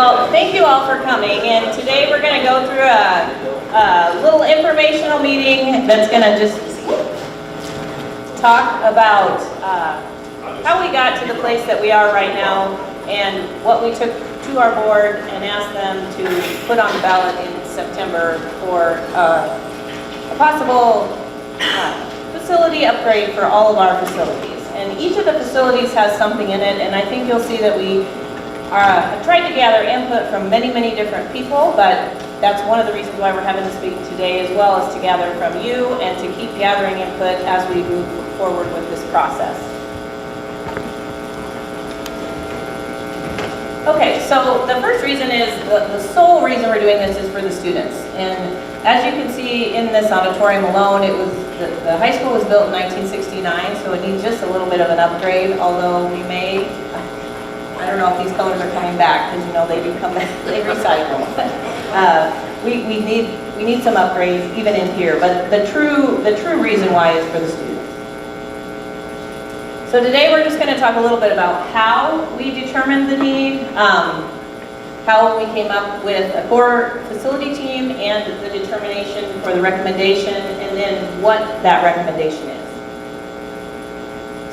Well, thank you all for coming, and today we're going to go through a little informational meeting that's going to just talk about how we got to the place that we are right now and what we took to our board and asked them to put on the ballot in September for a possible facility upgrade for all of our facilities. And each of the facilities has something in it, and I think you'll see that we tried to gather input from many, many different people, but that's one of the reasons why we're having this meeting today, as well as to gather from you and to keep gathering input as we move forward with this process. Okay, so the first reason is, the sole reason we're doing this is for the students. And as you can see in this auditorium alone, it was the high school was built in 1969, so it needs just a little bit of an upgrade, although we may, I don't know if these colors are coming back, because you know they do come back, they recycle. We need some upgrades even in here, but the true reason why is for the students. So today we're just going to talk a little bit about how we determined the need, how we came up with a core facility team and the determination for the recommendation, and then what that recommendation is.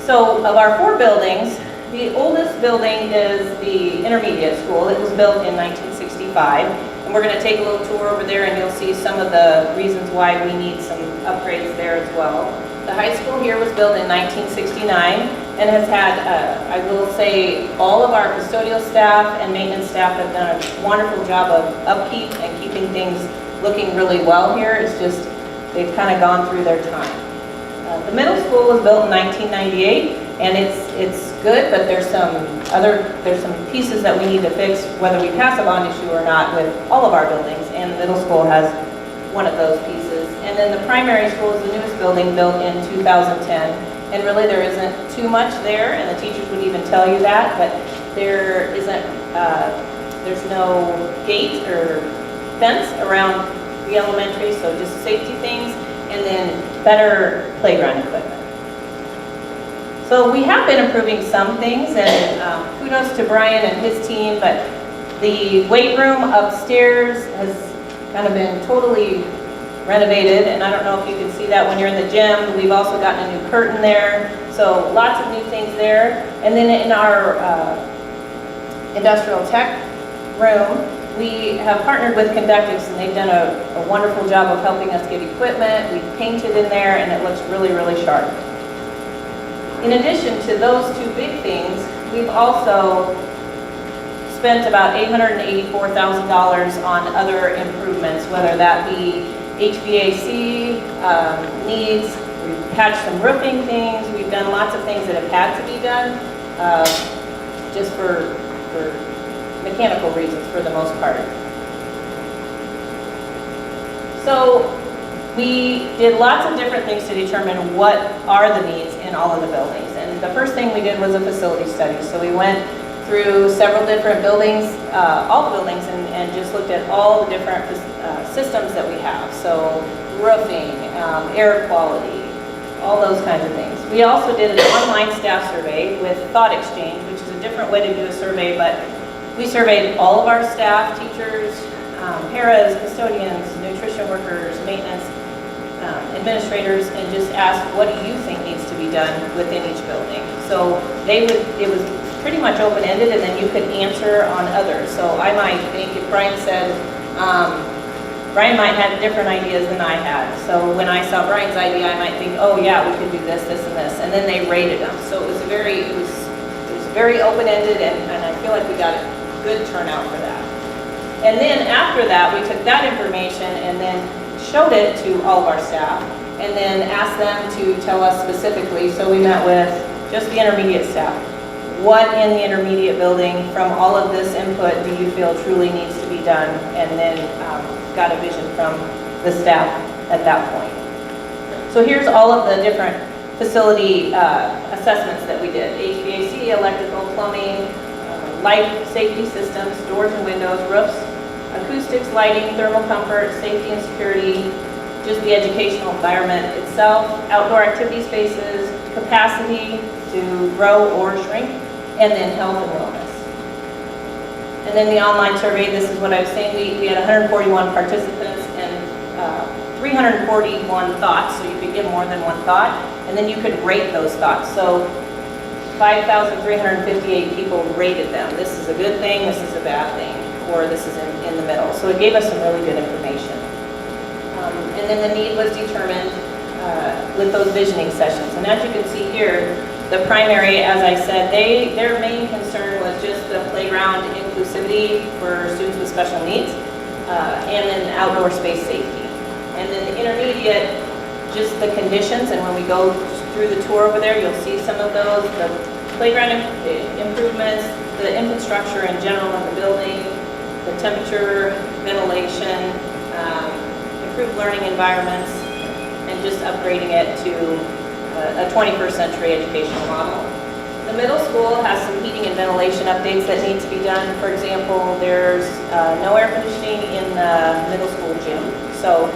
So of our 4 buildings, the oldest building is the intermediate school. It was built in 1965, and we're going to take a little tour over there and you'll see some of the reasons why we need some upgrades there as well. The high school here was built in 1969 and has had, I will say, all of our custodial staff and maintenance staff have done a wonderful job of upkeep and keeping things looking really well here. It's just, they've kind of gone through their time. The middle school was built in 1998, and it's good, but there's some pieces that we need to fix, whether we pass a bond issue or not, with all of our buildings, and the middle school has one of those pieces. And then the primary school is the newest building, built in 2010, and really there isn't too much there, and the teachers would even tell you that, but there isn't, there's no gate or fence around the elementary, so just safety things, and then better playground equipment. So we have been improving some things, and kudos to Brian and his team, but the weight room upstairs has kind of been totally renovated, and I don't know if you can see that when you're in the gym. We've also gotten a new curtain there, so lots of new things there. And then in our industrial tech room, we have partnered with Conductix, and they've done a wonderful job of helping us get equipment. We've painted in there, and it looks really, really sharp. In addition to those 2 big things, we've also spent about $884,000 on other improvements, whether that be HVAC needs. We've patched some roofing things. We've done lots of things that have had to be done, just for mechanical reasons for the most part. So we did lots of different things to determine what are the needs in all of the buildings. And the first thing we did was a facility study. So we went through several different buildings, all the buildings, and just looked at all the different systems that we have. So roofing, air quality, all those kinds of things. We also did an online staff survey with Thought Exchange, which is a different way to do a survey, but we surveyed all of our staff, teachers, paras, custodians, nutrition workers, maintenance, administrators, and just asked, what do you think needs to be done within each building? So it was pretty much open-ended, and then you could answer on others. So I might think, if Brian said, Brian might have different ideas than I had. So when I saw Brian's idea, I might think, oh yeah, we could do this, this, and this. And then they rated them. So it was very open-ended, and I feel like we got a good turnout for that. And then after that, we took that information and then showed it to all of our staff, and then asked them to tell us specifically. So we met with just the intermediate staff. What in the intermediate building from all of this input do you feel truly needs to be done? And then got a vision from the staff at that point. So here's all of the different facility assessments that we did. HVAC, electrical, plumbing, light safety systems, doors and windows, roofs, acoustics, lighting, thermal comfort, safety and security, just the educational environment itself, outdoor activity spaces, capacity to grow or shrink, and then health and wellness. And then the online survey, this is what I was saying, we had 141 participants and 341 thoughts, so you could give more than one thought, and then you could rate those thoughts. So 5,358 people rated them. This is a good thing, this is a bad thing, or this is in the middle. So it gave us some really good information. And then the need was determined with those visioning sessions. And as you can see here, the primary, as I said, their main concern was just the playground inclusivity for students with special needs, and then outdoor space safety. And then the intermediate, just the conditions, and when we go through the tour over there, you'll see some of those, the playground improvements, the infrastructure in general in the building, the temperature, ventilation, improved learning environments, and just upgrading it to a 21st century educational model. The middle school has some heating and ventilation updates that need to be done. For example, there's no air conditioning in the middle school gym. So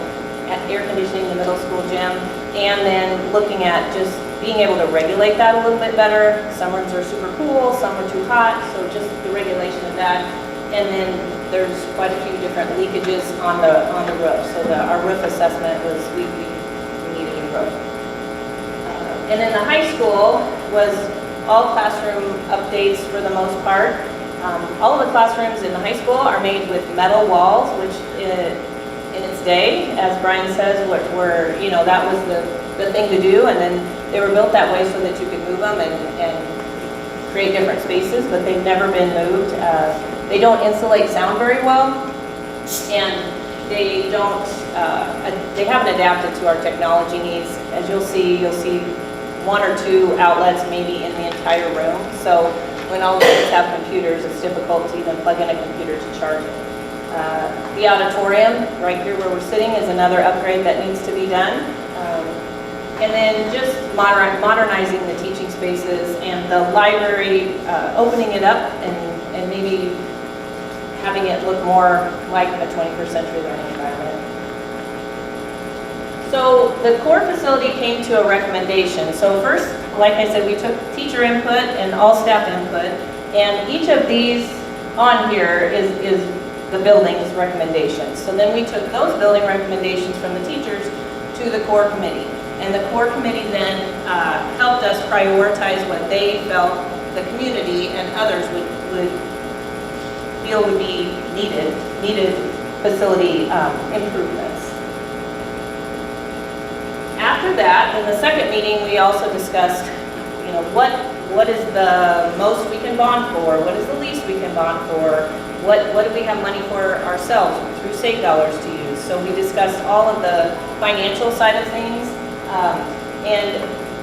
air conditioning in the middle school gym, and then looking at just being able to regulate that a little bit better. Some rooms are super cool, some are too hot, so just the regulation of that. And then there's quite a few different leakages on the roof. So our roof assessment was we needed a roof. And then the high school was all classroom updates for the most part. All of the classrooms in the high school are made with metal walls, which in its day, as Brian says, were that was the thing to do, and then they were built that way so that you could move them and create different spaces, but they've never been moved. They don't insulate sound very well, and they don't. They haven't adapted to our technology needs. As you'll see one or two outlets maybe in the entire room. So when all the kids have computers, it's difficult to even plug in a computer to charge it. The auditorium, right here where we're sitting, is another upgrade that needs to be done. And then just modernizing the teaching spaces and the library, opening it up and maybe having it look more like a 21st century learning environment. So the core facility came to a recommendation. So first, like I said, we took teacher input and all staff input, and each of these on here is the building's recommendations. So then we took those building recommendations from the teachers to the core committee. And the core committee then helped us prioritize what they felt the community and others would feel would be needed facility improvements. After that, in the second meeting, we also discussed, what is the most we can bond for? What is the least we can bond for? What do we have money for ourselves through state dollars to use? So we discussed all of the financial side of things and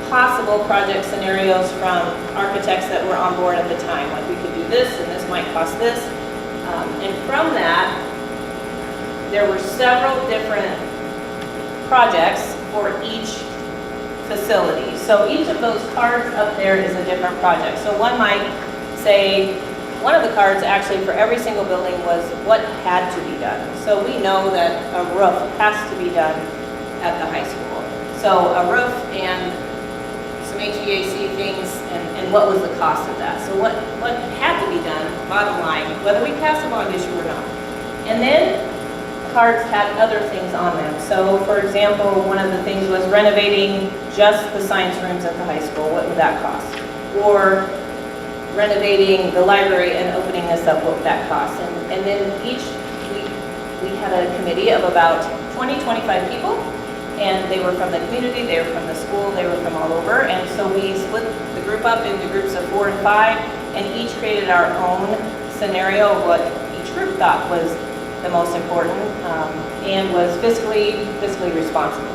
possible project scenarios from architects that were on board at the time. Like, we could do this and this might cost this. And from that, there were several different projects for each facility. So each of those cards up there is a different project. So one might say, one of the cards actually for every single building was what had to be done. So we know that a roof has to be done at the high school. So a roof and some HVAC things, and what was the cost of that. So what had to be done, bottom line, whether we pass a bond issue or not. And then cards had other things on them. So for example, one of the things was renovating just the science rooms at the high school. What would that cost? Or renovating the library and opening this up, what would that cost? And then we had a committee of about 25 people, and they were from the community, they were from the school, they were from all over. And so we split the group up into groups of 4 and 5, and each created our own scenario of what each group thought was the most important and was fiscally responsible.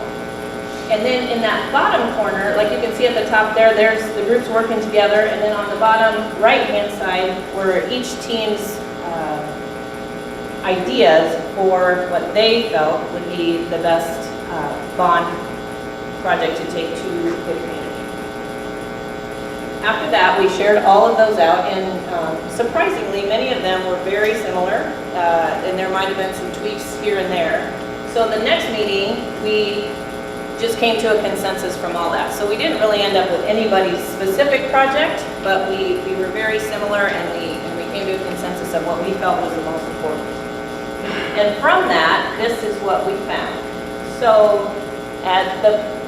And then in that bottom corner, like you can see at the top there, there's the groups working together, and then on the bottom right-hand side were each team's ideas for what they felt would be the best bond project to take to the community. After that, we shared all of those out, and surprisingly, many of them were very similar, and there might have been some tweaks here and there. So the next meeting, we just came to a consensus from all that. So we didn't really end up with anybody's specific project, but we were very similar, and we came came to a consensus of what we felt was the most important. And from that, this is what we found. So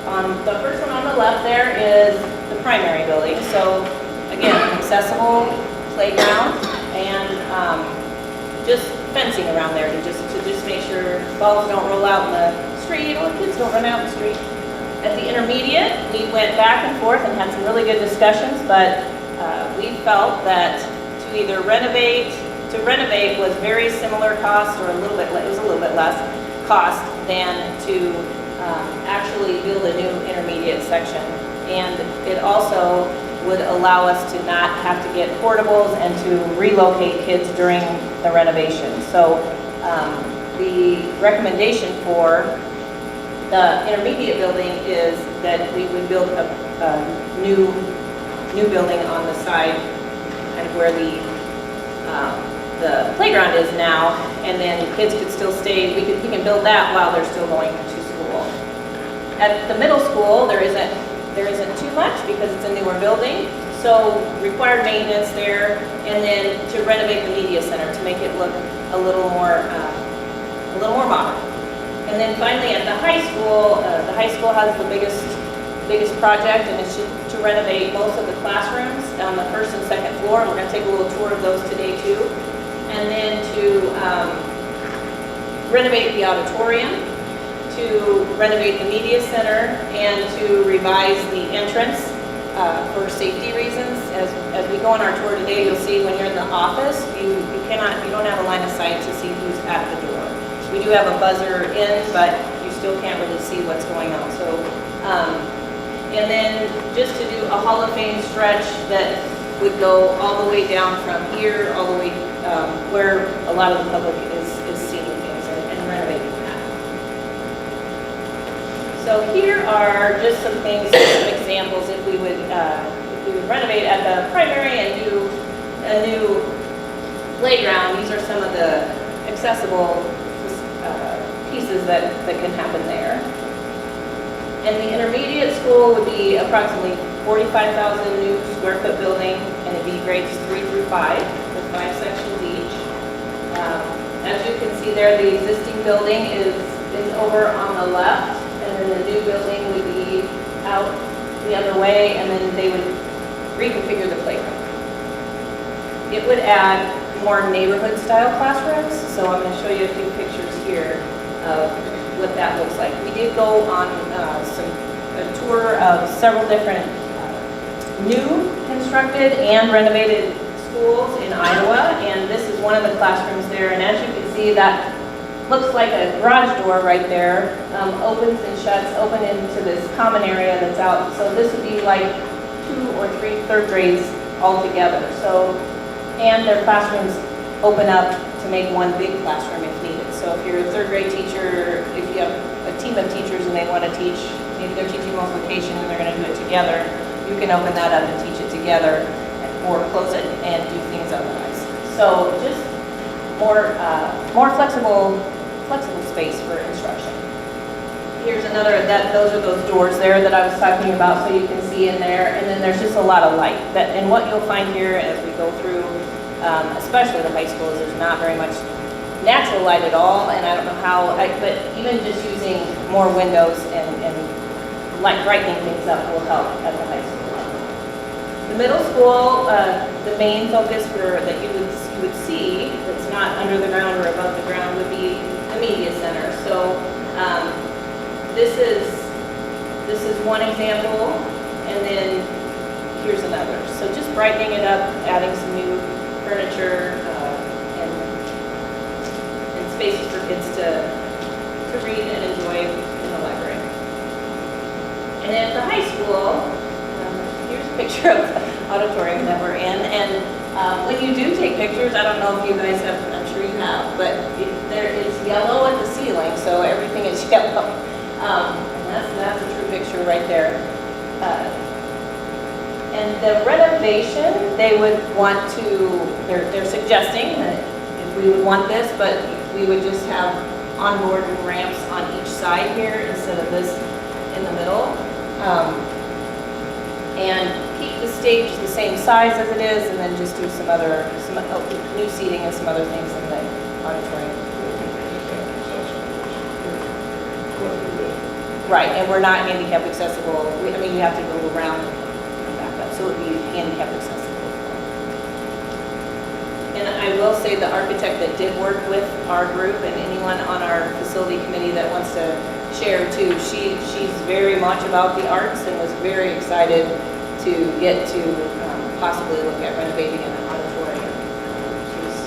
on the first one on the left there is the primary building. So again, accessible playground and just fencing around there to just make sure balls don't roll out in the street or kids don't run out in the street. At the intermediate, we went back and forth and had some really good discussions, but we felt that to either renovate was very similar cost or it was a little bit less cost than to actually build a new intermediate section. And it also would allow us to not have to get portables and to relocate kids during the renovation. So the recommendation for the intermediate building is that we would build a new building on the side and where the playground is now, and then kids could still stay. We can build that while they're still going to school. At the middle school, there isn't too much because it's a newer building, so required maintenance there, and then to renovate the media center to make it look a little more modern. And then finally at the high school has the biggest project, and it's to renovate most of the classrooms on the first and second floor, and we're going to take a little tour of those today too. And then to renovate the auditorium, to renovate the media center, and to revise the entrance for safety reasons. As we go on our tour today, you'll see when you're in the office, you don't have a line of sight to see who's at the door. We do have a buzzer in, but you still can't really see what's going on. So, and then just to do a Hall of Fame stretch that would go all the way down from here, all the way where a lot of the public is seeing things and renovating that. So here are just some things, some examples if we would renovate at the primary and do a new playground. These are some of the accessible pieces that can happen there. And the intermediate school would be approximately 45,000 new square foot building, and it'd be grades 3 through 5, with 5 sections each. As you can see there, the existing building is over on the left, and then the new building would be out the other way, and then they would reconfigure the playground. It would add more neighborhood style classrooms, so I'm going to show you a few pictures here of what that looks like. We did go on a tour of several different new constructed and renovated schools in Iowa, and this is one of the classrooms there, and as you can see, that looks like a garage door right there, opens and shuts, open into this common area that's out. So this would be like 2 or 3 third grades all together. So, and their classrooms open up to make one big classroom if needed. So if you're a third grade teacher, if you have a team of teachers and they want to teach, maybe they're teaching multiplication and they're going to do it together, you can open that up and teach it together or close it and do things otherwise. So just more flexible space for instruction. Here's another, those are those doors there that I was talking about, so you can see in there, and then there's just a lot of light. And what you'll find here as we go through, especially the high school, is there's not very much natural light at all, and I don't know how, but even just using more windows and light brightening things up will help at the high school level. The middle school, the main focus that you would see that's not under the ground or above the ground would be the media center. So this is one example, and then here's another. So just brightening it up, adding some new furniture and spaces for kids to read and enjoy in the library. And then at the high school, here's a picture of the auditorium that we're in. And when you do take pictures, I don't know if you guys have, I'm sure you have, but there is yellow at the ceiling, so everything is yellow. And that's a true picture right there. And the renovation, they would want to, they're suggesting that if we would want this, but we would just have onboard ramps on each side here instead of this in the middle. And keep the stage the same size as it is, and then just do some new seating and some other things in the auditorium. Right, and we're not handicap accessible. I mean, you have to go around and back up, so it would be handicap accessible. And I will say the architect that did work with our group and anyone on our facility committee that wants to share too, she's very much about the arts and was very excited to get to possibly look at renovating an auditorium. She's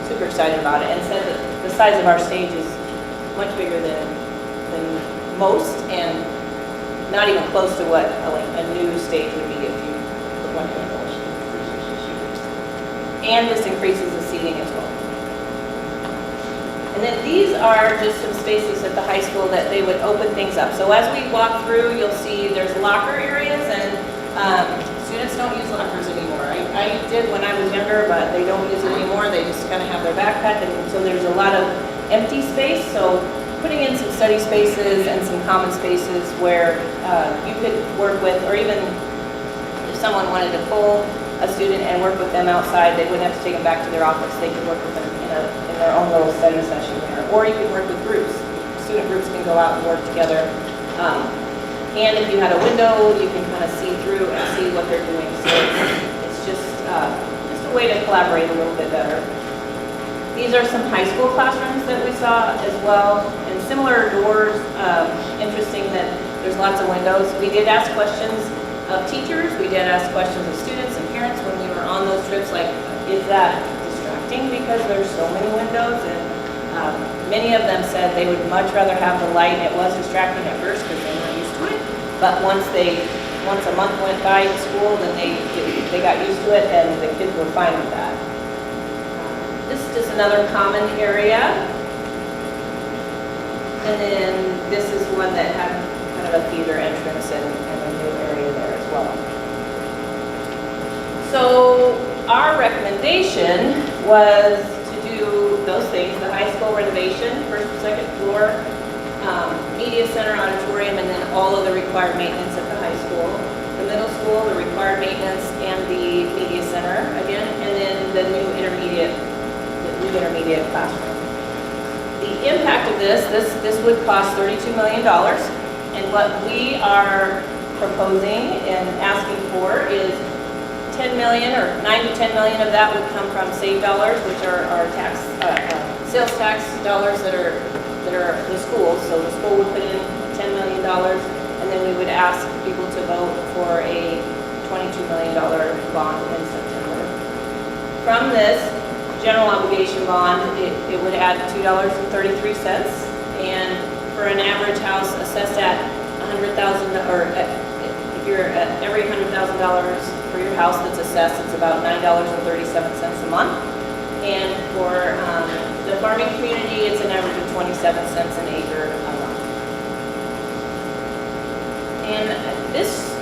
super excited about it and said that the size of our stage is much bigger than most, and not even close to what a new stage would be if you put one in. And this increases the seating as well. And then these are just some spaces at the high school that they would open things up. So as we walk through, you'll see there's locker areas, and students don't use lockers anymore. I did when I was younger, but they don't use it anymore. They just kind of have their backpack, and so there's a lot of empty space. So putting in some study spaces and some common spaces where you could work with, or even if someone wanted to pull a student and work with them outside, they wouldn't have to take them back to their office. They could work with them in their own little study session there. Or you can work with groups. Student groups can go out and work together. And if you had a window, you can kind of see through and see what they're doing. So it's just a way to collaborate a little bit better. These are some high school classrooms that we saw as well, and similar doors. Interesting that there's lots of windows. We did ask questions of teachers. We did ask questions of students and parents when we were on those trips, like, is that distracting because there's so many windows? And many of them said they would much rather have the light. It was distracting at first because they weren't used to it, but once a month went by in school, then they got used to it, and the kids were fine with that. This is just another common area. And then this is one that had kind of a theater entrance and a new area there as well. So our recommendation was to do those things: the high school renovation, first and second floor, media center, auditorium, and then all of the required maintenance at the high school. The middle school, the required maintenance, and the media center again, and then the new intermediate classroom. The impact of this would cost $32 million, and what we are proposing and asking for is 10 million or 9 to 10 million of that would come from SAVE dollars, which are our tax, sales tax dollars that are the schools. So the school would put in $10 million, and then we would ask people to vote for a $22 million bond in September. From this general obligation bond, it would add $2.33, and for an average house assessed at $100,000, or if you're at every $100,000 for your house that's assessed, it's about $9.37 a month. And for the farming community, it's an average of 27 cents an acre a month. And this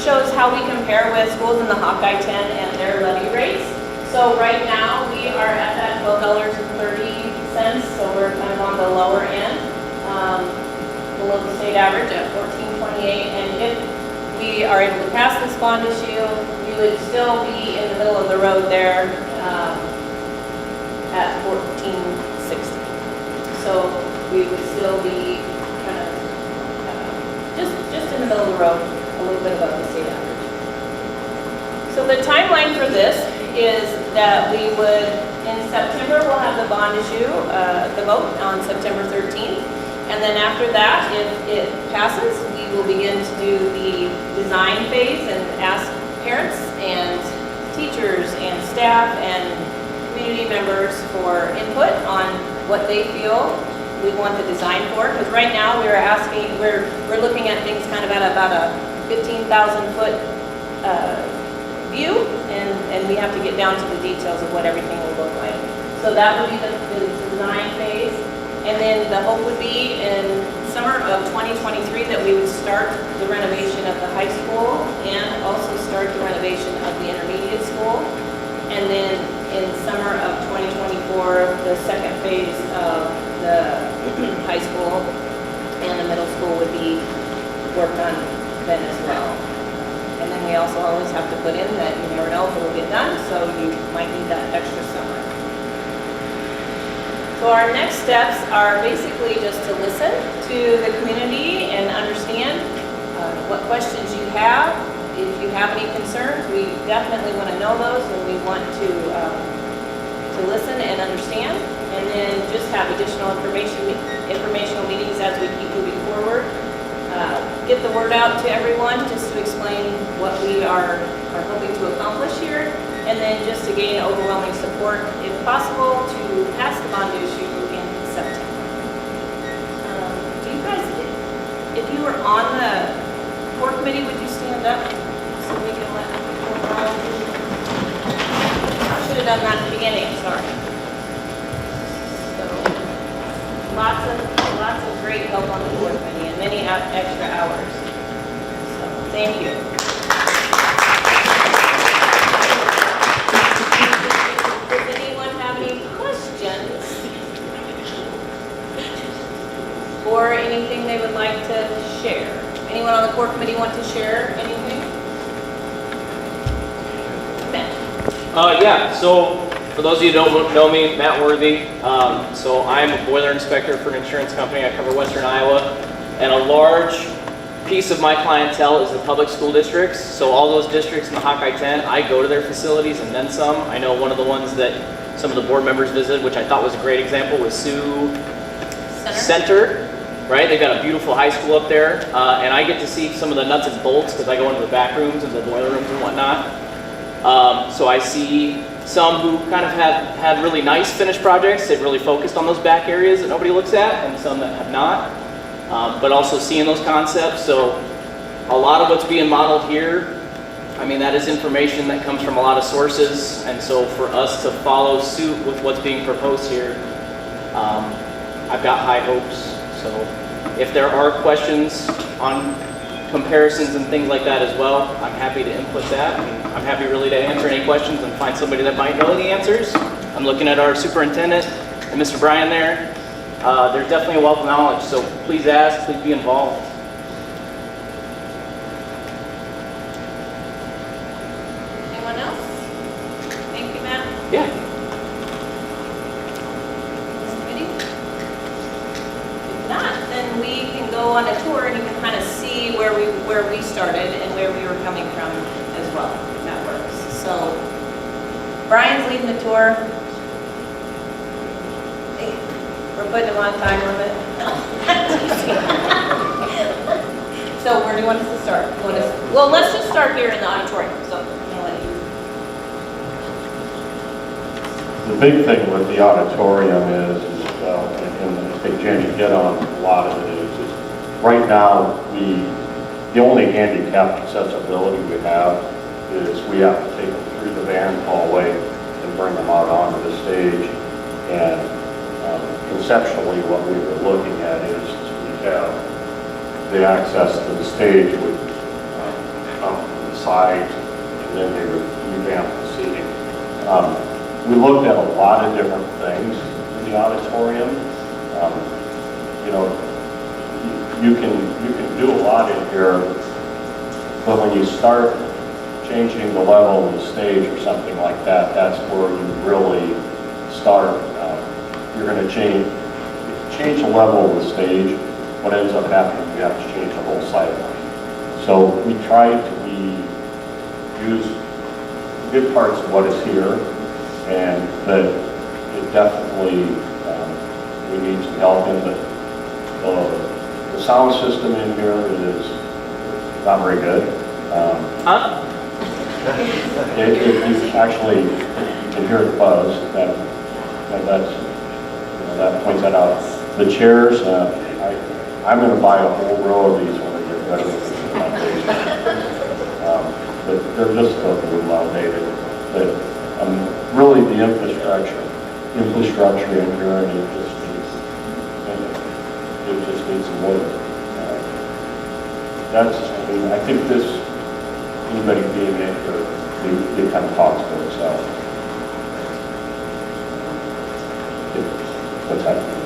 shows how we compare with schools in the Hawkeye 10 and their levy rates. So right now we are at that $12.30, so we're kind of on the lower end, below the state average at $14.28. And if we are able to pass this bond issue, we would still be in the middle of the road there at $14.60. So we would still be kind of just in the middle of the road, a little bit above the state average. So the timeline for this is that we would, in September, we'll have the bond issue, the vote on September 13th. And then after that, if it passes, we will begin to do the design phase and ask parents and teachers and staff and community members for input on what they feel we want the design for. Because right now we're looking at things kind of at about a 15,000 foot view, and we have to get down to the details of what everything will look like. So that would be the design phase. And then the hope would be in summer of 2023 that we would start the renovation of the high school and also start the renovation of the intermediate school. And then in summer of 2024, the second phase of the high school and the middle school would be worked on then as well. And then we we also always have to put in that you never know if it'll get done, so you might need that extra summer. So our next steps are basically just to listen to the community and understand what questions you have. If you have any concerns, we definitely want to know those, and we want to listen and understand, and then just have additional informational meetings as we keep moving forward. Get the word out to everyone just to explain what we are hoping to accomplish here, and then just to gain overwhelming support, if possible, to pass the bond issue in September. Do you guys, if you were on the core committee, would you stand up so we can let people know? I should have done that at the beginning, sorry. So, lots of great help on the core committee and many extra hours. So, thank you. Does anyone have any questions? Or anything they would like to share? Anyone on the core committee want to share anything? Matt? Yeah, so for those of you who don't know me, Matt Worthy. So I'm a boiler inspector for an insurance company. I cover Western Iowa. And a large piece of my clientele is the public school districts. So all those districts in the Hawkeye 10, I go to their facilities and then some. I know one of the ones that some of the board members visited, which I thought was a great example, was Sioux Center. Right, they've got a beautiful high school up there, and I get to see some of the nuts and bolts because I go into the back rooms and the boiler rooms and whatnot. So I see some who kind of have had really nice finished projects. They've really focused on those back areas that nobody looks at, and some that have not. But also seeing those concepts. So a lot of what's being modeled here, I mean, that is information that comes from a lot of sources, and so for us to follow suit with what's being proposed here, I've got high hopes. So if there are questions on comparisons and things like that as well, I'm happy to input that. And I'm happy really to answer any questions and find somebody that might know the answers. I'm looking at our superintendent and Mr. Bryan there. There's definitely a wealth of knowledge, so please ask, please be involved. Anyone else? Thank you, Matt. Yeah. We can go on a tour and you can kind of see where we started and where we were coming from as well, if that works. So Brian's leading the tour. Hey, we're putting him on time limit. So where do you want us to start? Well, let's just start here in the auditorium. So I'm gonna let you. The big thing with the auditorium is and I think Jenny hit on a lot of it, is right now the only handicapped accessibility we have is we have to take them through the band hallway and bring them out onto the stage. And conceptually what we were looking at is we have the access to the stage would come from the side, and then they would revamp the seating. We looked at a lot of different things in the auditorium. You know, you can do a lot in here, but when you start changing the level of the stage or something like that, that's where you really start. You're going to change the level of the stage. What ends up happening, you have to change the whole sideline. So we tried to use good parts of what is here, and that it definitely we need some help in, but the sound system in here is not very good. You actually you can hear the buzz. That points that out. The chairs, I'm going to buy a whole row of these when I get rid of them. But they're just a little outdated. But really, the infrastructure in here, and it just needs some work. I think anybody being in here, it kind of talks for itself. What's happening?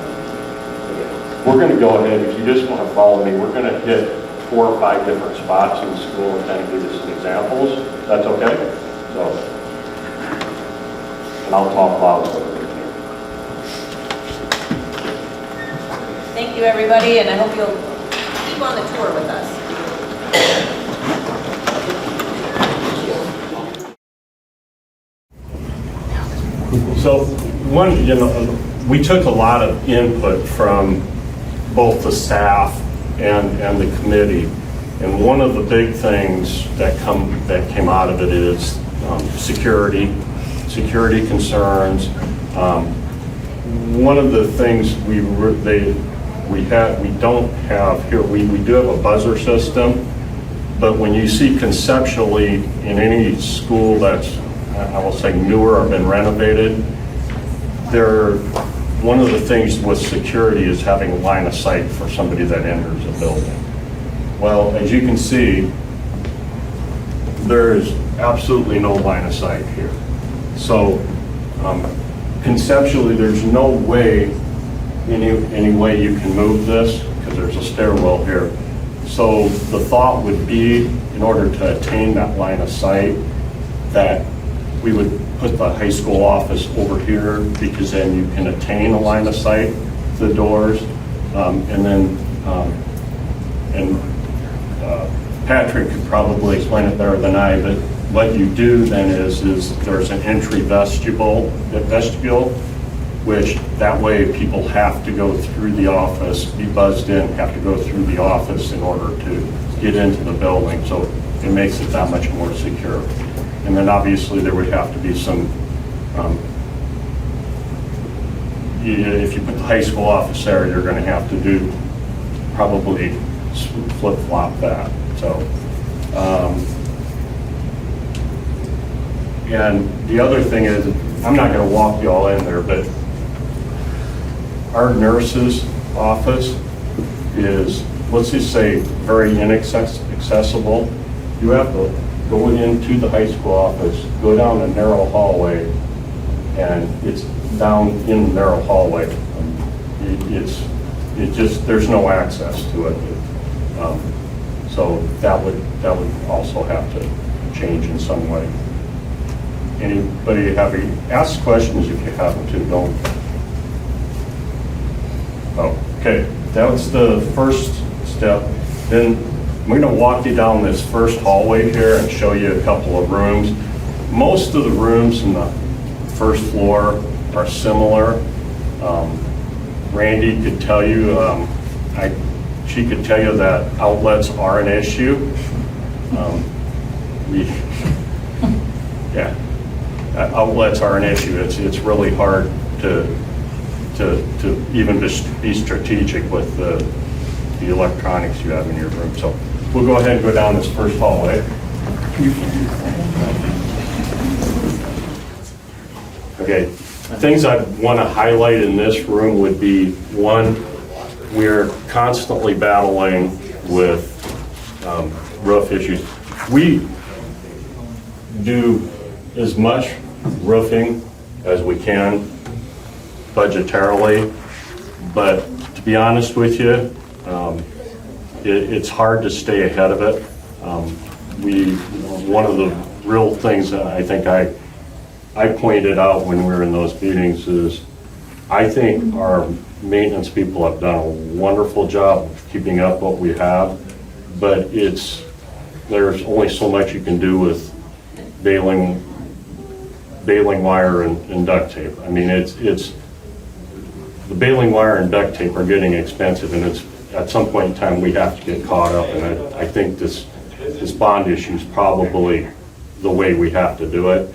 Okay. We're going to go ahead, if you just want to follow me, we're going to hit 4 or 5 different spots in the school and kind of give you some examples. That's okay? So, and I'll talk loud so that we can hear. Thank you, everybody, and I hope you'll keep on the tour with us. So one, we took a lot of input from both the staff and the committee, and one of the big things that came out of it is security concerns. One of the things we don't have here, we do have a buzzer system, but when you see conceptually in any school that's, I will say, newer or been renovated, one of the things with security is having a line of sight for somebody that enters a building. Well, as you can see, there is absolutely no line of sight here. So conceptually, there's no way, any way you can move this, because there's a stairwell here. So the thought would be, in order to attain that line of sight, that we would put the high school office over here, because then you can attain a line of sight to the doors. Patrick could probably explain it better than I, but what you do then is there's an entry vestibule, which that way people have to go through the office, be buzzed in, have to go through the office in order to get into the building. So it makes it that much more secure. And then obviously there would have to be some, if you put the high school office there, you're going to have to do probably flip-flop that. So, and the other thing is, I'm not going to walk you all in there, but our nurse's office is, let's just say, very inaccessible. You have to go into the high school office, go down a narrow hallway, and it's down in the narrow hallway. There's no access to it. So that would also have to change in some way. Anybody ask questions if you have them to, don't. Okay, that was the first step. Then I'm going to walk you down this first hallway here and show you a couple of rooms. Most of the rooms in the first floor are similar. Randy could tell you, she could tell you that outlets are an issue. Outlets are an issue. It's really hard to even be strategic with the electronics you have in your room. So we'll go ahead and go down this first hallway. Okay, things I want to highlight in this room would be, one, we're constantly battling with roof issues. We do as much roofing as we can budgetarily, but to be honest with you, it's hard to stay ahead of it. One of the real things that I think I pointed out when we were in those meetings is, I think our maintenance people have done a wonderful job of keeping up what we have, but there's only so much you can do with baling wire and duct tape. I mean, the baling wire and duct tape are getting expensive, and at some point in time we have to get caught up, and I think this bond issue is probably the way we have to do it.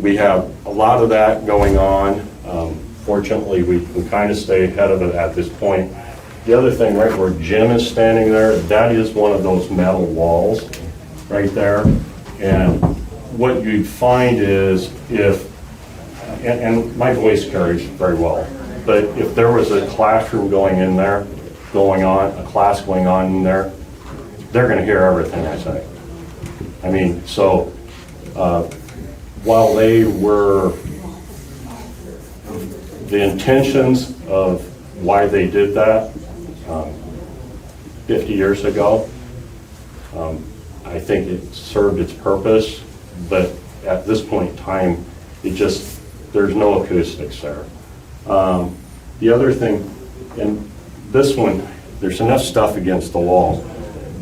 We have a lot of that going on. Fortunately, we can kind of stay ahead of it at this point. The other thing, right where Jim is standing there, that is one of those metal walls right there. And what you'd find is and my voice carries very well, but if there was a classroom a class going on in there, they're going to hear everything I say. I mean, so while the intentions of why they did that, 50 years ago. I think it served its purpose, but at this point in time, there's no acoustics there. The other thing, and this one, there's enough stuff against the wall,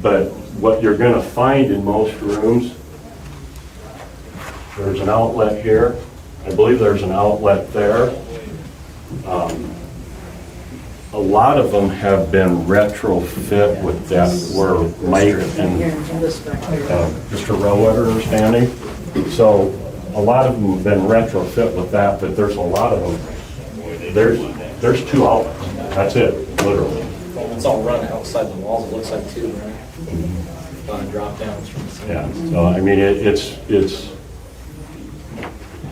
but what you're going to find in most rooms, there's an outlet here. I believe there's an outlet there. A lot of them have been retrofit with that where Mike and Mr. Rowetter are standing. So a lot of them have been retrofit with that, but there's a lot of them. There's 2 outlets. That's it, literally. Well, it's all run outside the walls, it looks like too, right? Drop downs from the ceiling. Yeah, so I mean,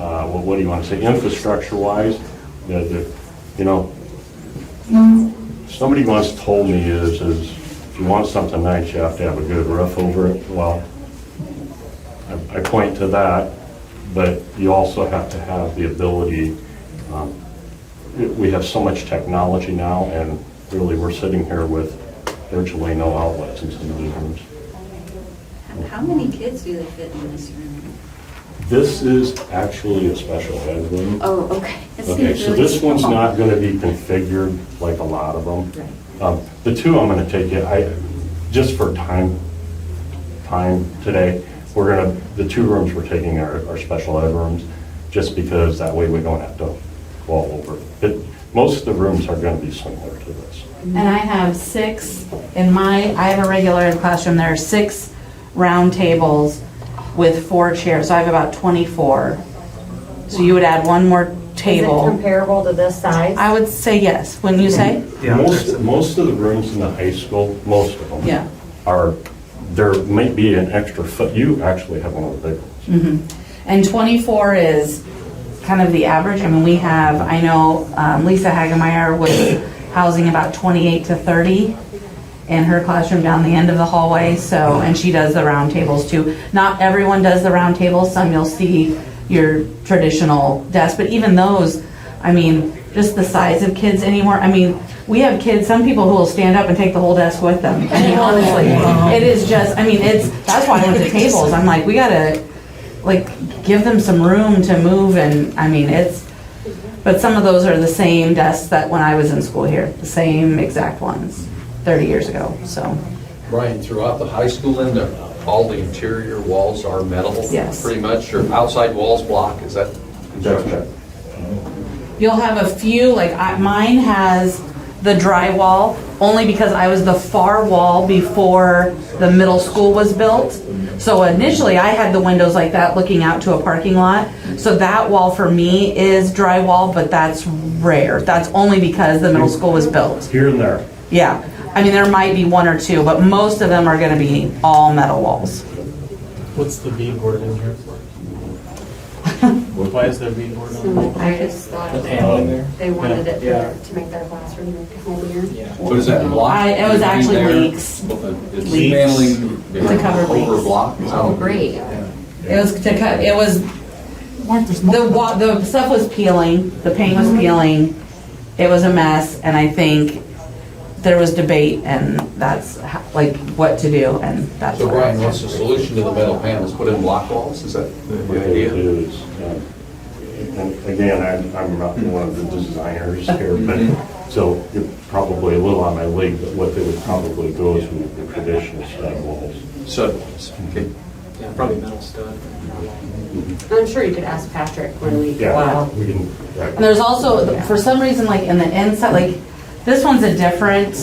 well, what do you want to say, infrastructure-wise, you know, somebody once told me is if you want something nice, you have to have a good roof over it. Well, I point to that, but you also have to have the ability, we have so much technology now, and really we're sitting here with virtually no outlets in some of these rooms. How many kids do they fit in this room? This is actually a special ed room. Oh, okay. It Okay, seems so really this one's small. not going to be configured like a lot of them. Right. The 2 I'm going to take it, just for time today, the 2 rooms we're taking are special ed rooms, just because that way we don't have to go all over. But most of the rooms are going to be similar to this. And I have 6 I have a regular ed classroom, there are 6 round tables with 4 chairs, so I have about 24. So you would add 1 more Is it table. comparable to this size? I would say yes, wouldn't you say? Most of the rooms in the high school, most of them, Yeah. there might be an extra foot. You actually have one of the big ones. And 24 is kind of the average. I mean, we have, I know Lisa Hagemeyer was housing about 28 to 30 in her classroom down the end of the hallway, so, and she does the round tables too. Not everyone does the round tables, some you'll see your traditional desk, but even those, I mean, just the size of kids anymore, I mean, we have kids, some people who will stand up and take the whole desk with them. I mean, honestly, it is just, I mean, that's why I went to tables. I'm like, we gotta, like, give them some room to move, and, I mean, but some of those are the same desks that when I was in school here, the same exact ones, 30 years ago, so. Brian, throughout the high school, then, all the interior walls are metal? Yes. Pretty much, or outside walls block, is that construction? You'll have a few, like mine has the drywall, only because I was the far wall before the middle school was built. So initially I had the windows like that looking out to a parking lot. So that wall for me is drywall, but that's rare. That's only because the middle school was built. Here and there. Yeah. I mean, there might be 1 or 2, but most of them are gonna be all metal walls. What's the beadboard in here for? Why is there beadboard on it? I just thought The paneling there? they wanted it Yeah. to make their classroom look homier. Yeah. What is that, block? It was actually There? leaks. It's Leaks. paneling To cover over leaks. block? Is that Oh, what- great. It was to cut, it was, the stuff was peeling, the paint was peeling, it was a mess, and I think there was debate, and that's like what to do, and that's So what. Brian, what's the solution to the metal panels? Put in block walls? Is that the idea? And again, I'm not one of the designers here, but, so you're probably a little on my league, but what they would probably go is with the traditional stud walls. Stud walls, okay. Yeah, probably metal stud. I'm sure you could ask Patrick when we go Yeah, out. we can, And there's also, for some reason, like in the inside, like, this one's a different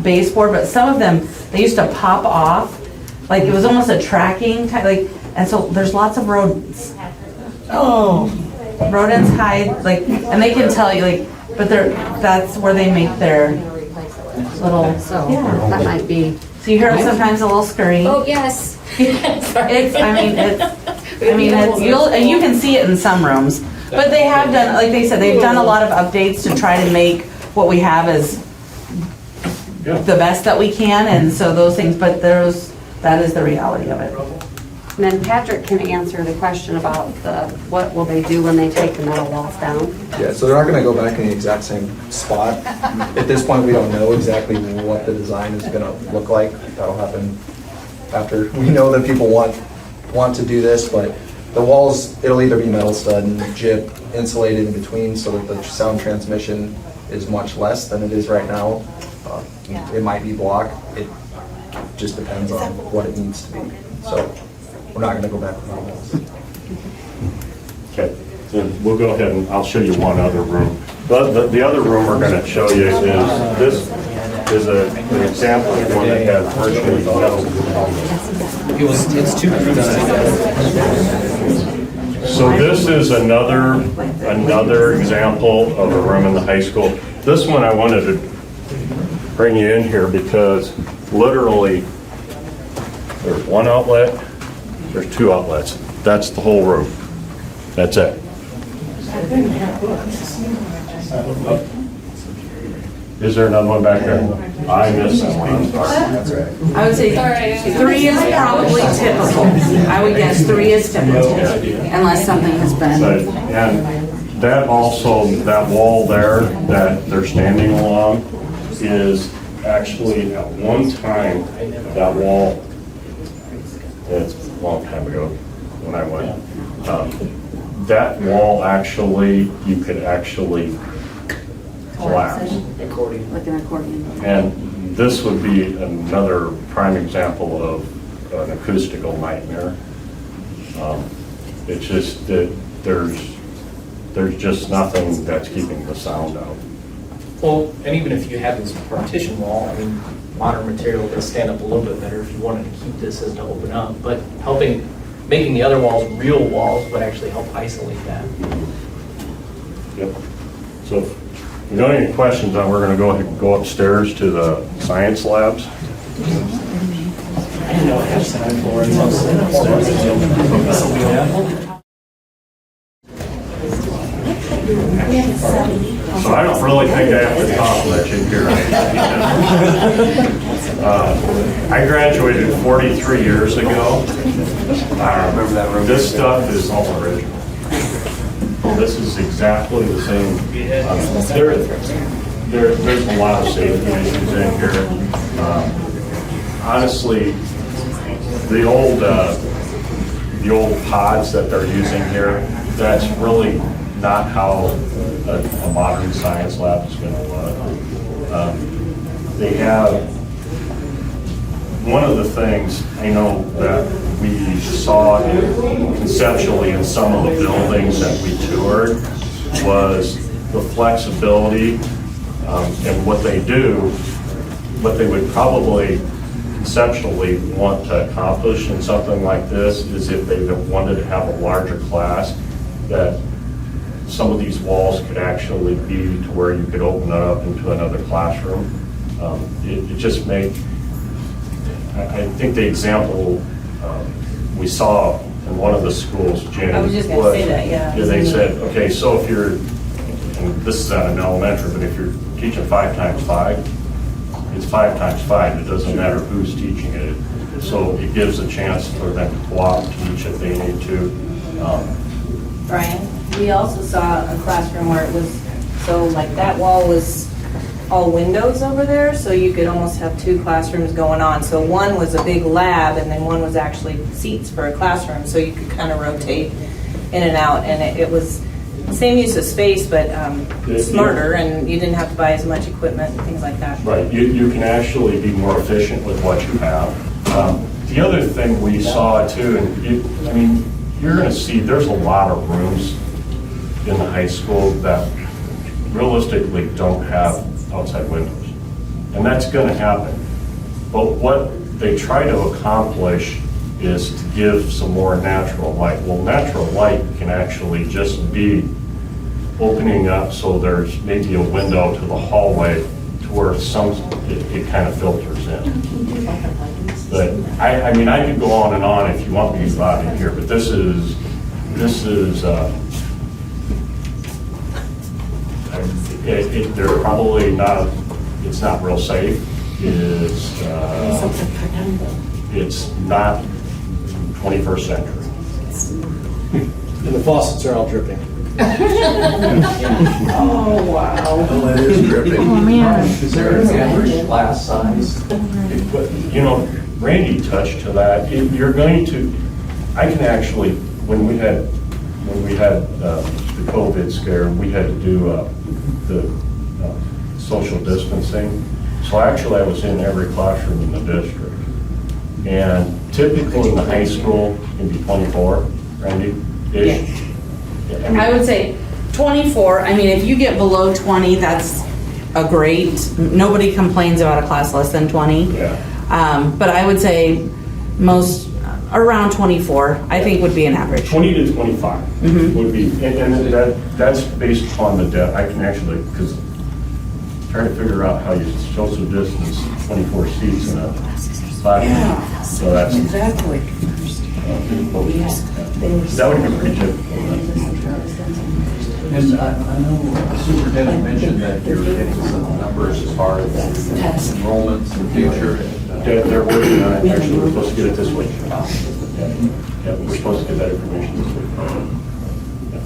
baseboard, but some of them, they used to pop off, like it was almost a tracking type, like, and so there's lots of rodents. Oh. Rodents hide, like, and they can tell you, like, but that's where they make their little, So yeah. that might be. So you hear them sometimes a little scurry. Oh, yes. You can see it in some rooms, but they have done, like they said, they've done a lot of updates to try to make what we have as Yeah. the best that we can, and so those things, but that is the reality of it. And then Patrick can answer the question about what will they do when they take the metal walls down? Yeah, so they're not gonna go back in the exact same spot. At this point, we don't know exactly what the design is gonna look like. That'll happen after we know that people want to do this, but the walls, it'll either be metal stud and gyp insulated in between so that the sound transmission is much less than it is right now. It might be block. It just depends on what it needs to be. So we're not gonna go back to metal walls. Okay, then we'll go ahead and I'll show you one other room. The other room we're going to show you is, this is an example of one that has virtually no. It's too So this is another example of a room in the high school. This one I wanted to bring you in here because literally there's one outlet, there's two outlets. That's the whole room. That's it. Is there another one back there? I missed that one, I'm sorry. I would say 3 is probably typical. I would guess 3 is typical, unless something has But, been. and that also, that wall there that they're standing along is actually at one time, that wall, it's a long time ago when I went, that wall actually, you could actually collapse. Like an accordion? And this would be another prime example of an acoustical nightmare. It's just that there's just nothing that's keeping the sound out. Well, and even if you have this partition wall, I mean, modern material does stand up a little bit better if you wanted to keep this as to open up, but making the other walls real walls would actually help isolate that. Yep. So if you don't have any questions, then we're going to go ahead and go upstairs to the science labs. I didn't know it had second floor and So I don't really think I have to talk much in here. I graduated 43 years ago. I remember that room. This stuff is all original. This is exactly the same. There's a lot of safety issues in here. Honestly, the old pods that they're using here, that's really not how a modern science lab is going to look. They have, one of the things I know that we saw conceptually in some of the buildings that we toured was the flexibility and what they do, what they would probably conceptually want to accomplish in something like this is if they wanted to have a larger class, that some of these walls could actually be to where you could open it up into another classroom. It just made, I think the example we saw in one of the schools, Jen, I was just going to say that, yeah. They said, okay, so if you're, and this is at an elementary, but if you're teaching 5 times 5, it's 5 times 5. It doesn't matter who's teaching it. So it gives a chance for them to co-op, teach if they need to. Brian, we also saw a classroom where it was, so like that wall was all windows over there, so you could almost have 2 classrooms going on. So one was a big lab, and then one was actually seats for a classroom, so you could kind of rotate in and out, and it was the same use of space, but smarter, and you didn't have to buy as much equipment and things like that. Right, you can actually be more efficient with what you have. The other thing we saw too, and I mean, you're going to see there's a lot of rooms in the high school that realistically don't have outside windows. And that's going to happen. But what they try to accomplish is to give some more natural light. Well, natural light can actually just be opening up so there's maybe a window to the hallway to where it kind of filters in. But I mean, I could go on and on if you want me to go out in here, but this is they're probably not, it's not real safe. It's not 21st century. And the faucets are all dripping. Oh, wow. Well, it is dripping. Oh, man. Is there an average class size? But, you know, Randy touched to that. You're going to, I can actually, when we had the COVID scare, we had to do the social distancing. So actually, I was in every classroom in the district. And typically in the high school, it'd be 24, Randy-ish. Yeah, I would say 24. I mean, if you get below 20, that's a great, nobody complains about a class less than 20. Yeah. But I would say most, around 24, I think would be an average. 20 to 25 would be, and that's based upon the depth. I can actually, because trying to figure out how you social distance 24 seats in a classroom. So that's Exactly. that would be pretty typical. And I know the superintendent mentioned that you're getting some numbers as far as enrollments in the future. They're working on it. Actually, we're supposed to get it this week. Yeah, we're supposed to get that information this week. Yeah.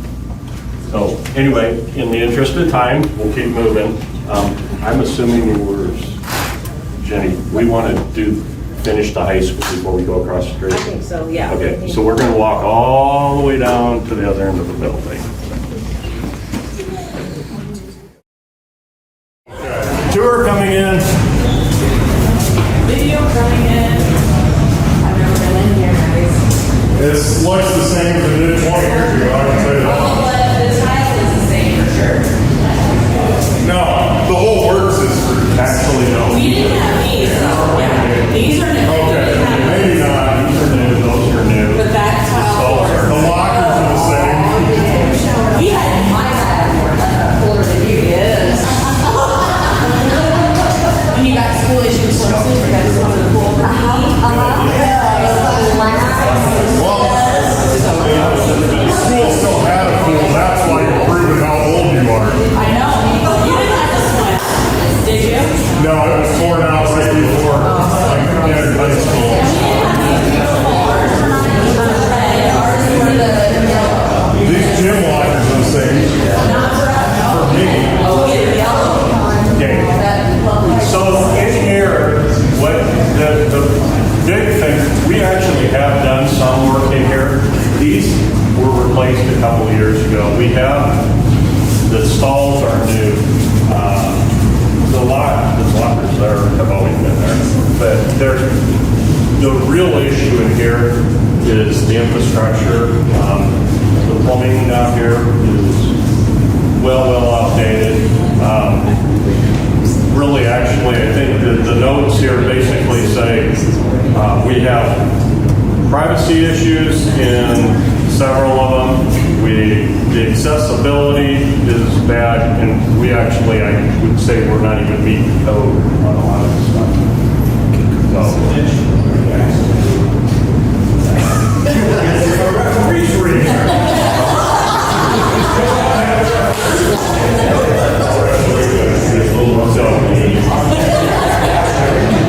So anyway, in the interest of time, we'll keep moving. I'm assuming Jenny, we want to finish the high school before we go across the street? I think so, yeah. Okay, so we're going to walk all the way down to the other end of the building. Tour coming in. Video coming in. I've never been in here, guys. It looks the same as it did 20 years ago, I can tell you that. But the tile is the same for sure. No, the whole works is Actually, no. We didn't have these, though. Yeah. These are new. okay. Maybe not. These are new, those are new. But that tile floor. The lockers are the same. We had my cooler than you is. When you got school issue swimsuits, you got some of the pool. Well, the school still had a pool. That's why you're proving how old you are. I know. You didn't have to swim. Did you? No, it was torn out right before I entered high school. These gym lockers are the same. For me. Okay. So in here, what the big thing, we actually have done some work in here. These were replaced a couple of years ago. We have, the stalls are new. The lockers there have always been there. But the real issue in here is the infrastructure. The plumbing down here is well outdated. Really, actually, I think that the notes here basically say we have privacy issues in several of them. The accessibility is bad, and we actually, I would say we're not even meeting code on a lot of this stuff.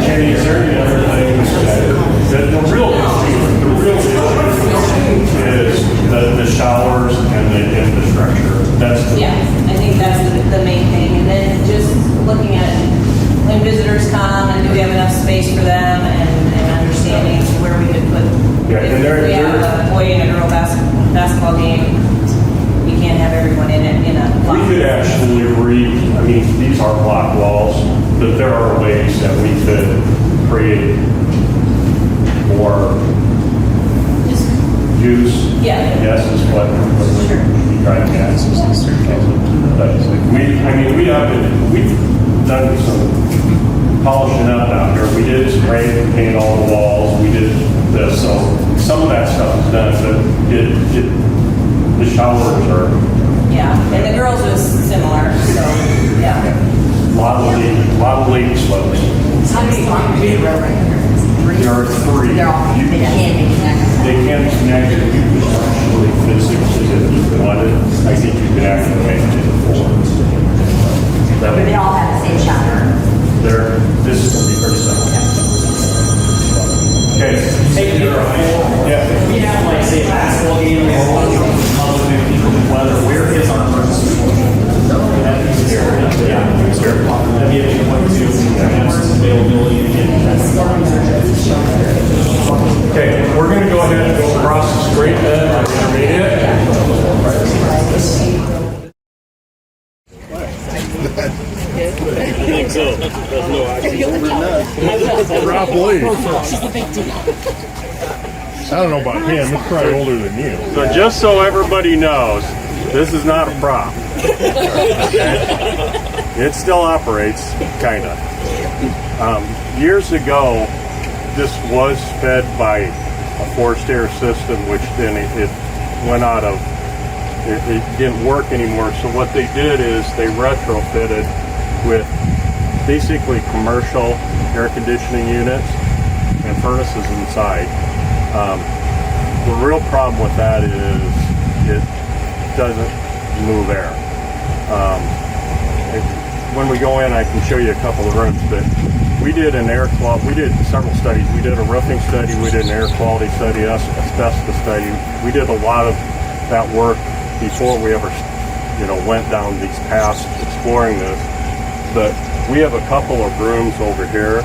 Kenny, is there any other things that the real issue is the showers and the infrastructure? That's the Yeah, I think that's the main thing. And then just looking at when visitors come and do we have enough space for them and understanding where we could put. Yeah, and if we have a boy and a girl basketball game, we can't have everyone in a We block. could actually these are block walls, but there are ways that we could create more use. Yeah. I guess is what we're trying to get. We've done some polishing up out here. We did spray and paint all the walls. We did this, so some of that stuff is done, but the showers are Yeah, and the girls was similar, so, yeah. a lot of leak slopes. How many concrete are right here? There are three. They're all, they can't be connected. They can connect if you actually physically, if you wanted. I think you could actually make it to four. But they all have the same shower. This is going to be pretty simple. Okay. Hey, Yeah. like say a basketball game, or a lot of public people with weather, where is our emergency? Yeah, that'd be a big point too. Availability and Okay, we're going to go ahead and go across the street then, intermediate. Rob Lee. I don't know about him, he's probably older than you. So just so everybody knows, this is not a prop. It still operates, kind of. Years ago, this was fed by a forced air system, which then it went out of, it didn't work anymore. So what they did is they retrofitted with basically commercial air conditioning units and furnaces inside. The real problem with that is it doesn't move air. When we go in, I can show you a couple of rooms, but we did several studies. We did a roofing study, we did an air quality study, asbestos study. We did a lot of that work before we ever, went down these paths exploring this. But we have a couple of rooms over here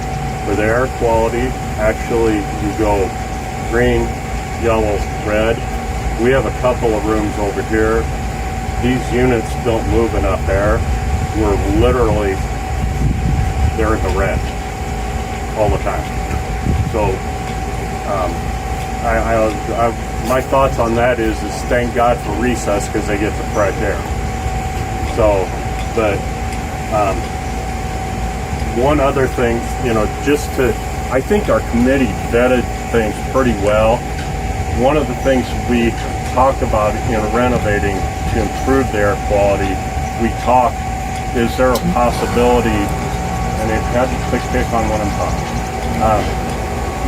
where the air quality, actually you go green, yellow, red. We have a couple of rooms over here. These units don't move enough air. We're literally, they're in the red all the time. So my thoughts on that is thank God for recess because they get the fresh air. So, but one other thing, I think our committee vetted things pretty well. One of the things we talked about in renovating to improve the air quality, is there a possibility, and it had to pick on what I'm talking.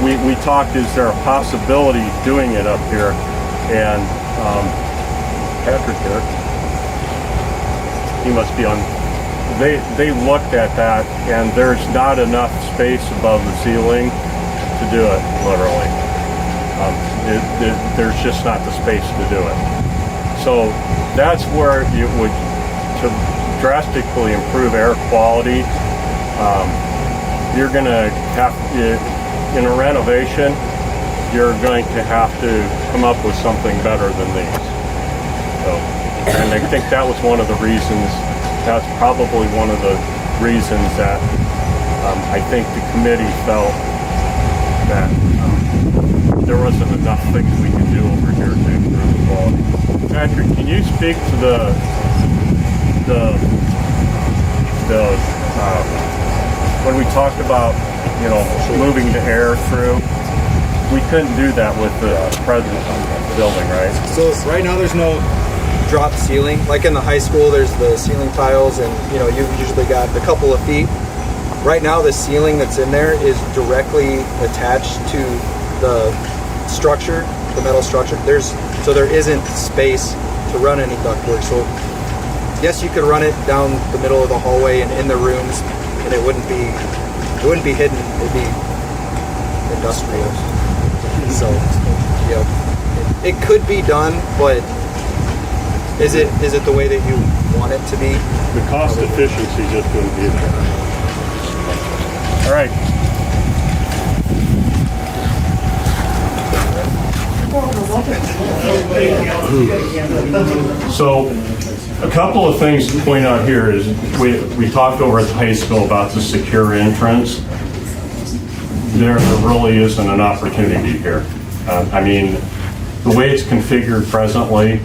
We talked, is there a possibility doing it up here? And Patrick here, he must be on. They looked at that, and there's not enough space above the ceiling to do it, literally. There's just not the space to do it. So that's where it would, to drastically improve air quality, you're going to have, in a renovation, you're going to have to come up with something better than these. So, and I think that was one of the reasons, that's probably one of the reasons that I think the committee felt that there wasn't enough things we could do over here to improve the quality. Patrick, can you speak to the when we talked about, moving the air through, we couldn't do that with the present building, right? So right now there's no drop ceiling. Like in the high school, there's the ceiling tiles, and you've usually got a couple of feet. Right now, the ceiling that's in there is directly attached to the structure, the metal structure. So there isn't space to run any ductwork. So yes, you could run it down the middle of the hallway and in the rooms, and it wouldn't be hidden. It'd be industrial. So it could be done, but is it the way that you want it to be? The cost efficiency just wouldn't be there. All right. So a couple of things to point out here is we talked over at the high school about the secure entrance. There really isn't an opportunity here. I mean, the way it's configured presently,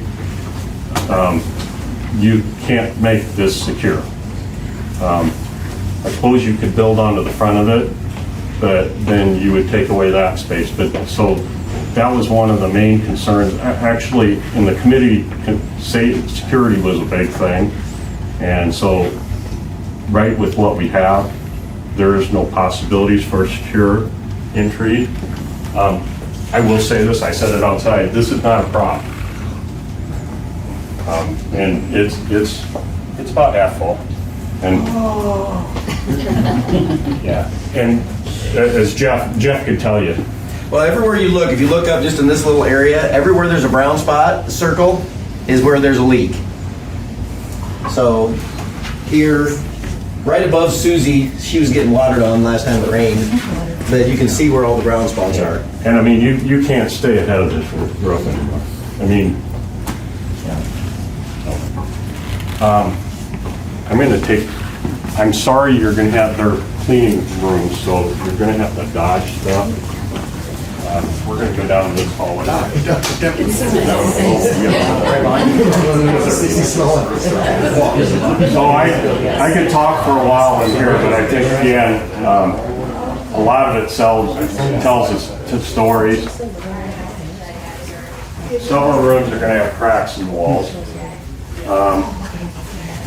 you can't make this secure. I suppose you could build onto the front of it, but then you would take away that space. But so that was one of the main concerns. Actually, in the committee, security was a big thing. And so right with what we have, there is no possibilities for secure entry. I will say this, I said it outside, this is not a prop. And it's about half full. And yeah, and as Jeff could tell you, Well, everywhere you look, if you look up just in this little area, everywhere there's a brown spot, the circle, is where there's a leak. So here, right above Susie, she was getting watered on last time it rained, but you can see where all the brown spots are. And I mean, you can't stay ahead of this roof anymore. I mean, I'm sorry you're gonna have their cleaning rooms, so you're gonna have to dodge stuff. We're gonna go down this hallway. So I could talk for a while in here, but I think, again, a lot of it tells us stories. Several rooms are gonna have cracks in the walls.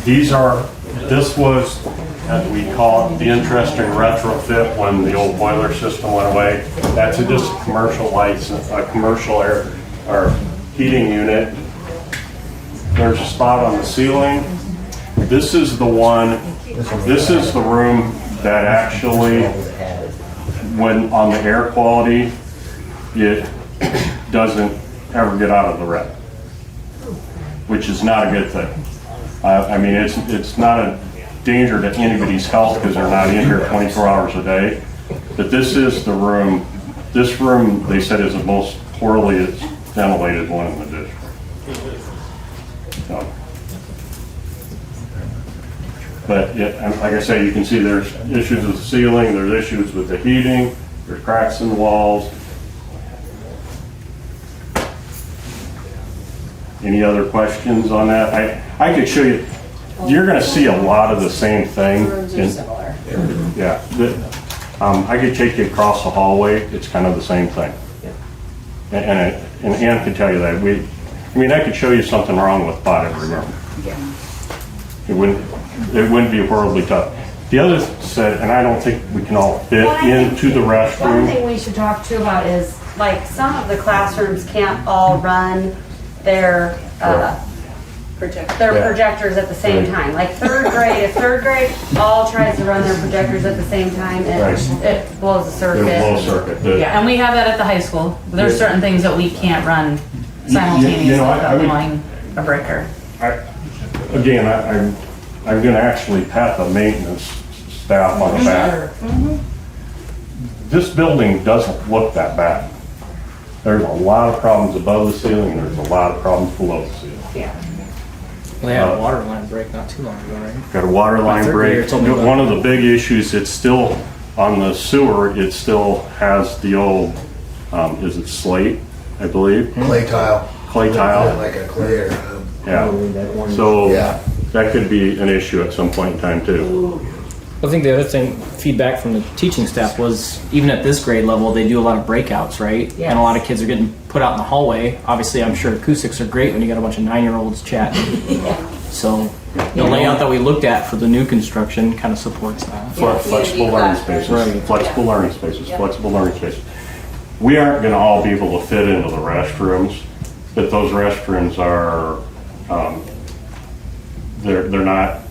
This was, as we call it, the interesting retrofit when the old boiler system went away. That's just commercial lights, a commercial air or heating unit. There's a spot on the ceiling. This is the room that actually, when on the air quality, it doesn't ever get out of the red, which is not a good thing. I mean, it's not a danger to anybody's health because they're not in here 24 hours a day. But this is the room. This room, they said, is the most poorly ventilated one in the district. So. But like I say, you can see there's issues with the ceiling, there's issues with the heating, there's cracks in the walls. Any other questions on that? I could show you. You're going to see a lot of the same thing. Rooms are similar. Yeah. I could take you across the hallway. It's kind of the same thing. And Ann can tell you that. I could show you something wrong with about every room. It wouldn't be horribly tough. The other said, and I don't think we can all fit into the restroom. One thing we should talk to about is, like, some of the classrooms can't all run their projectors at the same time. Like third grade all tries to run their projectors at the same time, and it blows a circuit. It blows a circuit. Yeah, and we have that at the high school. There's certain things that we can't run simultaneously without blowing a breaker. Again, I'm going to actually pat the maintenance staff on the back. This building doesn't look that bad. There's a lot of problems above the ceiling, and there's a lot of problems below the ceiling. Yeah. Well, they had a water line break not too long ago, right? Got a water line break. One of the big issues, it's still on the sewer, it still has the old, is it slate, I believe? Clay tile. Clay tile. Like a clay or... Yeah. So that could be an issue at some point in time too. I think the other thing, feedback from the teaching staff was, even at this grade level, they do a lot of breakouts, right? Yes. And a lot of kids are getting put out in the hallway. Obviously, I'm sure acoustics are great when you got a bunch of 9-year-olds chatting. So the layout that we looked at for the new construction kind of supports that. Flexible learning spaces, flexible learning spaces, flexible learning spaces. We aren't going to all be able to fit into the restrooms, but those restrooms are, they're not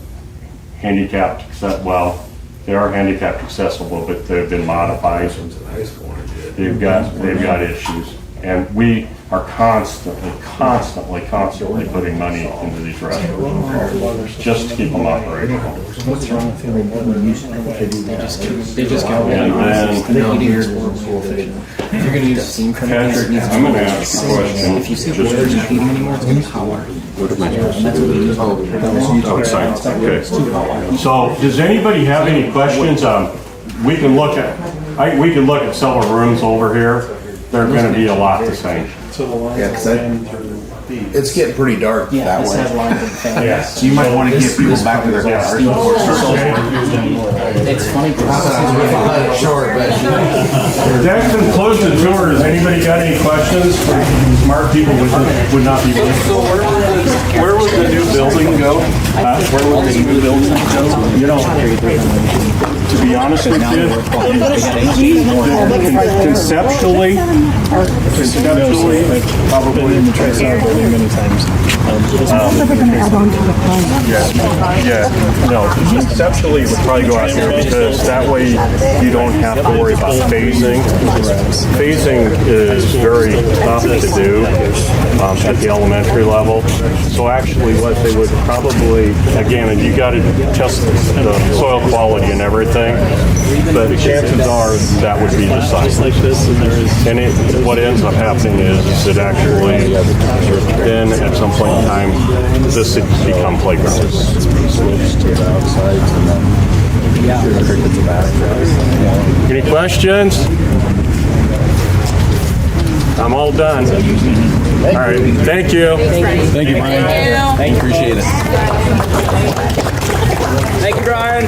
handicapped, well, they are handicapped accessible, but they've been modified. They've got issues, and we are constantly putting money into these restrooms just to keep them operational. What's wrong with them? They just go and then if you're going to use steam for Patrick, I'm going to ask you a question. If you see boilers and heating anymore, it's going to be power. What am I doing? Oh, science. Okay. So, does anybody have any questions? We can look at several rooms over here. They're going to be a lot the same. Yeah, because it's getting pretty dark that This way. has lines of fans. Yeah. So you might want to get people back to their cars. It's funny. Sure, but That concludes the tour. Has anybody got any questions? Smart people would not be. Where would the new building go? Where would the new building go? You know, to be honest with you, conceptually, probably. Many times. No, conceptually it would probably go out here because that way you don't have to worry about phasing. Phasing is very tough to do at the elementary level. So actually what they would probably, again, you got to test the soil quality and everything, but the chances are that would be the site. And what ends up happening is it actually, then at some point in time, this would become playgrounds. Any questions? I'm all done. All right, thank you. Thank you, Brian. Thank you. Appreciate it. Thank you, Brian.